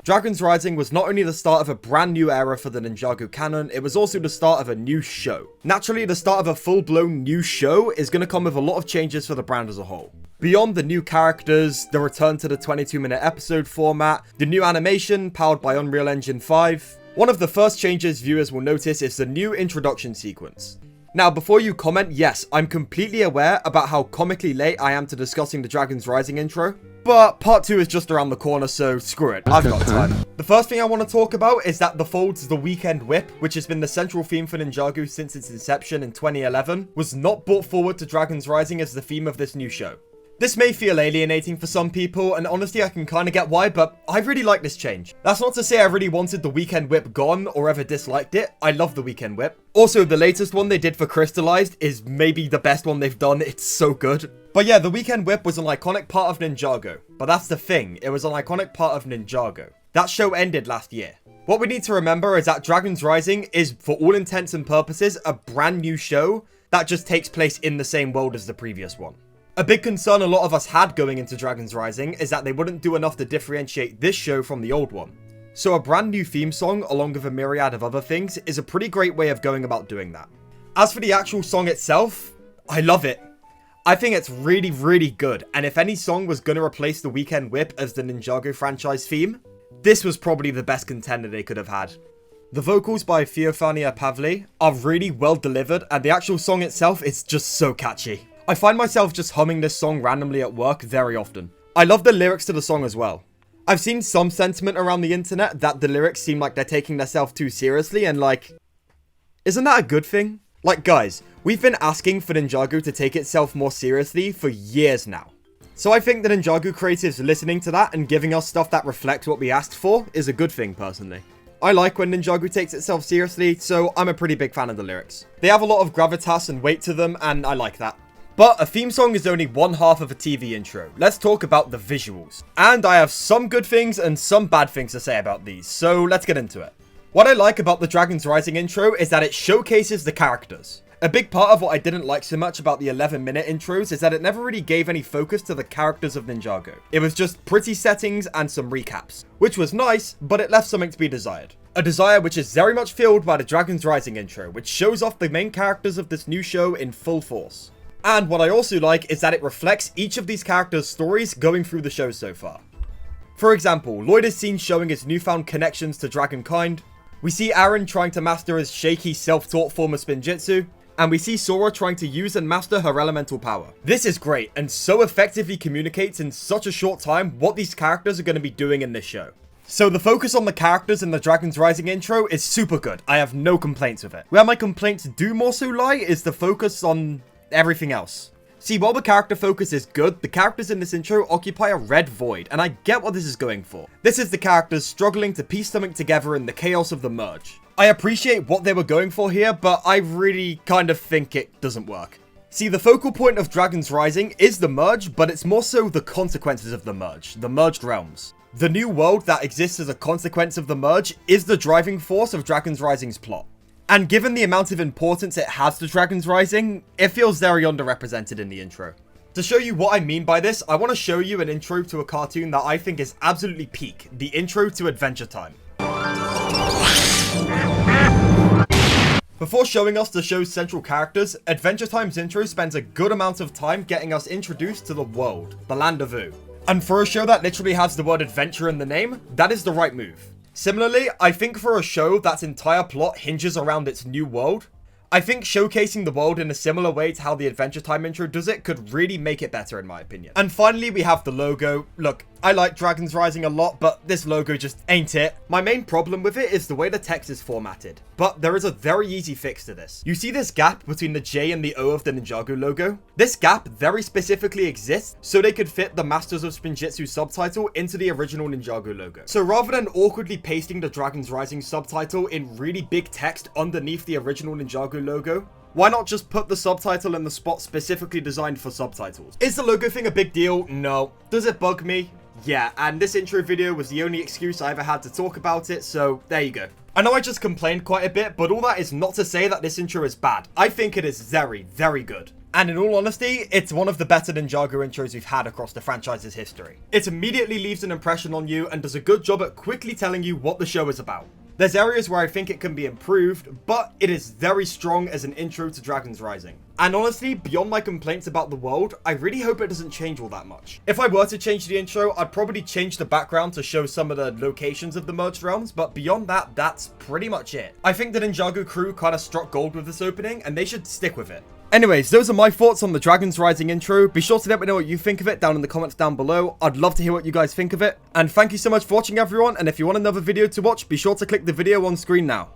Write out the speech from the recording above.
Dragons Rising was not only the start of a brand new era for the Ninjago canon, it was also the start of a new show. Naturally, the start of a full-blown new show is going to come with a lot of changes for the brand as a whole. Beyond the new characters, the return to the 22-minute episode format, the new animation powered by Unreal Engine 5, one of the first changes viewers will notice is the new introduction sequence. Now, before you comment, yes, I'm completely aware about how comically late I am to discussing the Dragons Rising intro, but part 2 is just around the corner, so screw it, I've got time. The first thing I want to talk about is that the Fold's The Weekend Whip, which has been the central theme for Ninjago since its inception in 2011, was not brought forward to Dragons Rising as the theme of this new show. This may feel alienating for some people, and honestly I can kinda get why, but I really like this change. That's not to say I really wanted the Weekend Whip gone or ever disliked it. I love the Weekend Whip. Also, the latest one they did for Crystallized is maybe the best one they've done. It's so good. But yeah, the Weekend Whip was an iconic part of Ninjago. But that's the thing, it was an iconic part of Ninjago. That show ended last year. What we need to remember is that Dragons Rising is, for all intents and purposes, a brand new show that just takes place in the same world as the previous one. A big concern a lot of us had going into Dragons Rising is that they wouldn't do enough to differentiate this show from the old one. So a brand new theme song, along with a myriad of other things, is a pretty great way of going about doing that. As for the actual song itself, I love it. I think it's really, really good, and if any song was going to replace the Weekend Whip as the Ninjago franchise theme, this was probably the best contender they could have had. The vocals by Theophania Pavli are really well delivered, and the actual song itself is just so catchy. I find myself just humming this song randomly at work very often. I love the lyrics to the song as well. I've seen some sentiment around the internet that the lyrics seem like they're taking themselves too seriously, and like, isn't that a good thing? Like guys, we've been asking for Ninjago to take itself more seriously for years now. So I think the Ninjago creatives listening to that and giving us stuff that reflects what we asked for is a good thing personally. I like when Ninjago takes itself seriously, so I'm a pretty big fan of the lyrics. They have a lot of gravitas and weight to them, and I like that. But a theme song is only one half of a TV intro. Let's talk about the visuals. And I have some good things and some bad things to say about these, so let's get into it. What I like about the Dragons Rising intro is that it showcases the characters. A big part of what I didn't like so much about the 11-minute intros is that it never really gave any focus to the characters of Ninjago. It was just pretty settings and some recaps, which was nice, but it left something to be desired. A desire which is very much filled by the Dragons Rising intro, which shows off the main characters of this new show in full force. And what I also like is that it reflects each of these characters' stories going through the show so far. For example, Lloyd is seen showing his newfound connections to dragonkind. We see Arin trying to master his shaky, self-taught form of spinjitzu. And we see Sora trying to use and master her elemental power. This is great and so effectively communicates in such a short time what these characters are going to be doing in this show. So the focus on the characters in the Dragons Rising intro is super good. I have no complaints with it. Where my complaints do more so lie is the focus on everything else. See, while the character focus is good, the characters in this intro occupy a red void, and I get what this is going for. This is the characters struggling to piece something together in the chaos of the merge. I appreciate what they were going for here, but I really kind of think it doesn't work. See, the focal point of Dragons Rising is the merge, but it's more so the consequences of the merged realms. The new world that exists as a consequence of the merge is the driving force of Dragons Rising's plot. And given the amount of importance it has to Dragons Rising, it feels very underrepresented in the intro. To show you what I mean by this, I want to show you an intro to a cartoon that I think is absolutely peak, the intro to Adventure Time. Before showing us the show's central characters, Adventure Time's intro spends a good amount of time getting us introduced to the world, the Land of Oo. And for a show that literally has the word adventure in the name, that is the right move. Similarly, I think for a show that's entire plot hinges around its new world, I think showcasing the world in a similar way to how the Adventure Time intro does it could really make it better in my opinion. And finally, we have the logo. Look, I like Dragons Rising a lot, but this logo just ain't it. My main problem with it is the way the text is formatted, but there is a very easy fix to this. You see this gap between the J and the O of the Ninjago logo? This gap very specifically exists so they could fit the Masters of Spinjitzu subtitle into the original Ninjago logo. So rather than awkwardly pasting the Dragons Rising subtitle in really big text underneath the original Ninjago logo, why not just put the subtitle in the spot specifically designed for subtitles? Is the logo thing a big deal? No. Does it bug me? Yeah, and this intro video was the only excuse I ever had to talk about it, so there you go. I know I just complained quite a bit, but all that is not to say that this intro is bad. I think it is very, very good. And in all honesty, it's one of the better Ninjago intros we've had across the franchise's history. It immediately leaves an impression on you and does a good job at quickly telling you what the show is about. There's areas where I think it can be improved, but it is very strong as an intro to Dragons Rising. And honestly, beyond my complaints about the world, I really hope it doesn't change all that much. If I were to change the intro, I'd probably change the background to show some of the locations of the merged realms, but beyond that, that's pretty much it. I think the Ninjago crew kind of struck gold with this opening, and they should stick with it. Anyways, those are my thoughts on the Dragons Rising intro. Be sure to let me know what you think of it down in the comments down below. I'd love to hear what you guys think of it. And thank you so much for watching, everyone. And if you want another video to watch, be sure to click the video on screen now.